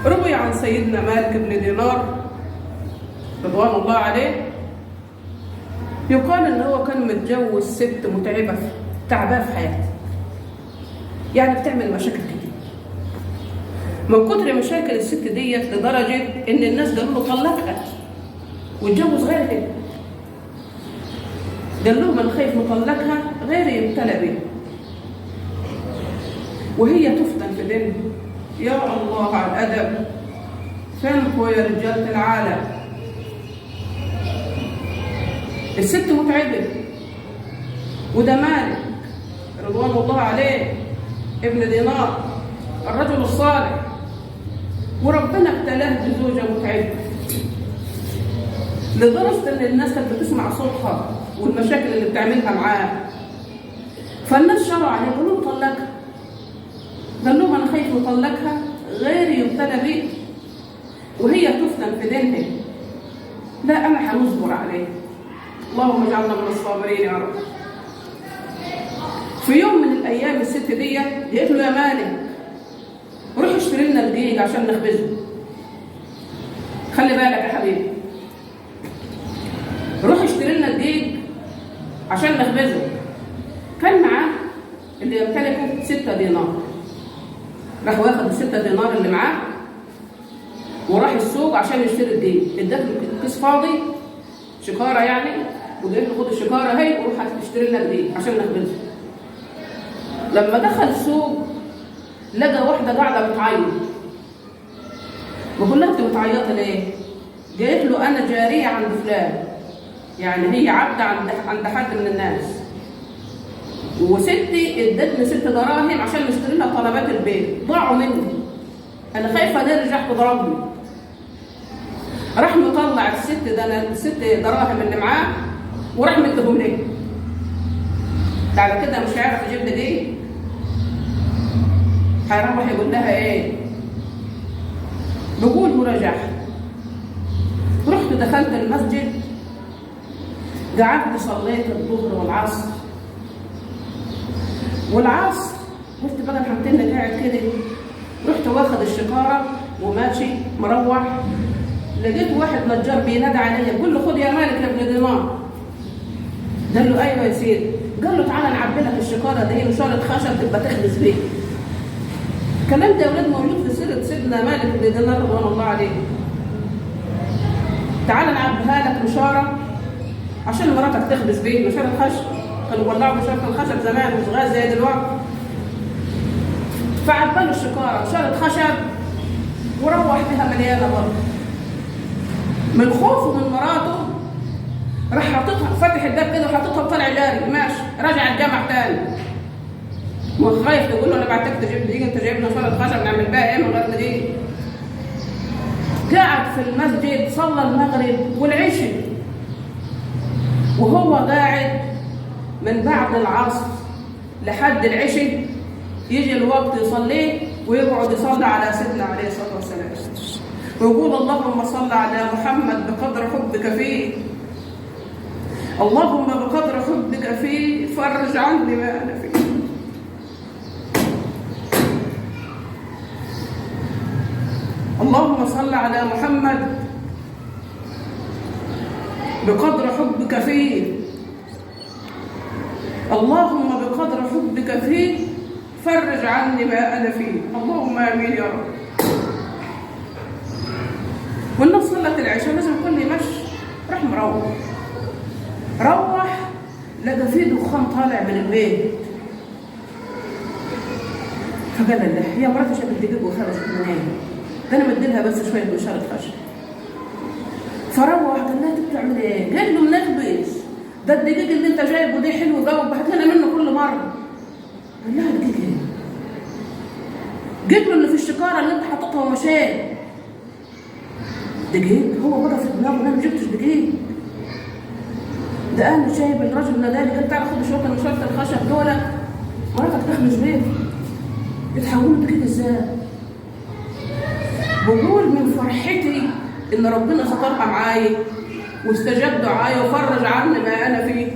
روي عن سيدنا مالك بن دينار رضوان الله عليه، يقال ان هو كان متجوز ست متعبه تعباه في حياته، يعني بتعمل مشاكل كتير. من كتر مشاكل الست ديت لدرجه ان الناس قالوا له طلقها واتجوز غيرها. قال لهم انا خايف نطلقها غيري يبتلى بيها وهي تفتن في دينها. يا الله على الادب، فينكم يا رجاله العالم؟ الست متعبه، وده مالك رضوان الله عليه ابن دينار الرجل الصالح، وربنا ابتلاه بزوجه متعبه لدرجه ان الناس كانت بتسمع صوتها والمشاكل اللي بتعملها معاه. فالناس شرعوا عليه قالوا له طلقها. قال لهم انا خايف نطلقها غيري يبتلى بيه وهي تفتن في دينها. لا انا هنصبر عليه، اللهم اجعلنا من الصابرين يا رب. في يوم من الايام الست دي قالت له يا مالك روح اشتري لنا الدقيق عشان نخبزه. خلي بالك يا حبيبي، روح اشتري لنا الدقيق عشان نخبزه. كان معاه اللي يمتلكه 6 دينار، راح واخد ال6 دينار اللي معاه وراح السوق عشان يشتري الدقيق. اداك له كيس فاضي شكاره يعني، وقال له خد الشكاره اهي وروح اشتري لنا الدقيق عشان نخبزه. لما دخل السوق لقى واحده قاعده بتعيط. بقول لها انت بتعيطي ليه؟ قالت له انا جاريه عند فلان، يعني هي عبده عند حد من الناس، وستي ادتني 6 دراهم عشان نشتري لها طلبات البيت، ضاعوا مني، انا خايفه نرجع تضربني. راح مطلع ال6 دراهم اللي معاه وراح مديهم لي. على كده مش هيعرف يجيب دقيق، هيروح يقول لها ايه؟ بقول ورجعت. رحت دخلت المسجد، قعدت صليت الظهر والعصر. والعصر قلت بقى الحمدلله قاعد كده، رحت واخد الشكاره وماشي مروح. لقيت واحد نجار بينادى عليا بيقول له خد يا مالك يا ابن دينار. قال له ايوه يا سيدي. قال له تعالى نعبي لك الشكاره دي نشاره خشب تبقى تخبز بيها. الكلام ده يا ولاد موجود في سيره سيدنا مالك بن دينار رضوان الله عليه. تعالى نعبيها لك نشاره عشان مراتك تخبز بيه، نشاره خشب. كانوا بيولعوا بشاره الخشب زمان مش غاز زي دلوقتي. فعبى له الشكاره نشاره خشب وروح بها مليانه برضه. من خوفه من مراته راح حاططها فتح الباب كده وحاططها وطلع جاري ماشي رجع الجامع تاني. وخايف تقول له انا بعتك تجيب دقيقه، انت جايب نشاره خشب نعمل بها ايه من غير دقيقه؟ قاعد في المسجد صلى المغرب والعشاء، وهو قاعد من بعد العصر لحد العشاء يجي الوقت يصليه ويقعد يصلي على سيدنا عليه الصلاه والسلام ويقول اللهم صل على محمد بقدر حبك فيه، اللهم بقدر حبك فيه فرج عني ما انا فيه. اللهم صل على محمد بقدر حبك فيه، اللهم بقدر حبك فيه فرج عني ما انا فيه. اللهم امين يا رب. والناس صلت العشاء لازم الكل يمشي. راح روح لقى فيه دخان طالع من البيت. فقال له هي مراتي شافت الدقيق وخرجت منين؟ ده انا مديلها بس شويه نشاره خشب. فروح قال لها انت بتعمل ايه؟ قالت له منخبز، ده الدقيق اللي انت جايبه ده حلو قوي بحكي لنا منه كل مره. قال لها دقيق ايه؟ قلت له اللي في الشكاره اللي انت حاططها ومشيت. دقيق؟ هو بقى في دماغه انا ما جبتش دقيق، ده انا شايب الراجل ناداني قال تعالى خد شويه من شويه الخشب دول مراتك تخبز بيه. يتحولوا دقيق ازاي؟ بقول من فرحتي ان ربنا سترها معايا واستجاب دعايا وفرج عني ما انا فيه.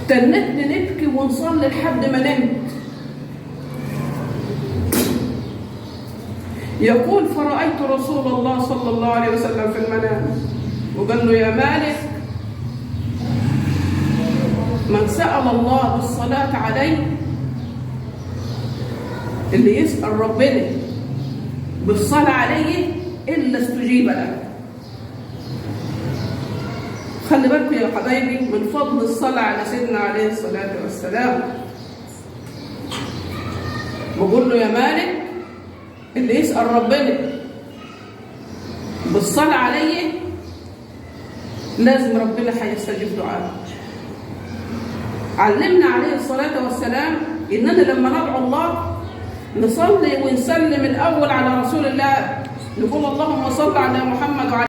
تنتني نبكي ونصلي لحد ما نمت. يقول فرأيت رسول الله صلى الله عليه وسلم في المنام وقال له يا مالك من سأل الله بالصلاة عليه، اللي يسأل ربنا بالصلاة عليه إلا استجيب له. خلي بالكم يا حبايبي من فضل الصلاة على سيدنا عليه الصلاة والسلام. بقول له يا مالك اللي يسأل ربنا بالصلاة عليه لازم ربنا هيستجيب دعاءه. علمنا عليه الصلاة والسلام إننا لما ندعو الله نصلي ونسلم الأول على رسول الله، نقول اللهم صل على محمد وعلى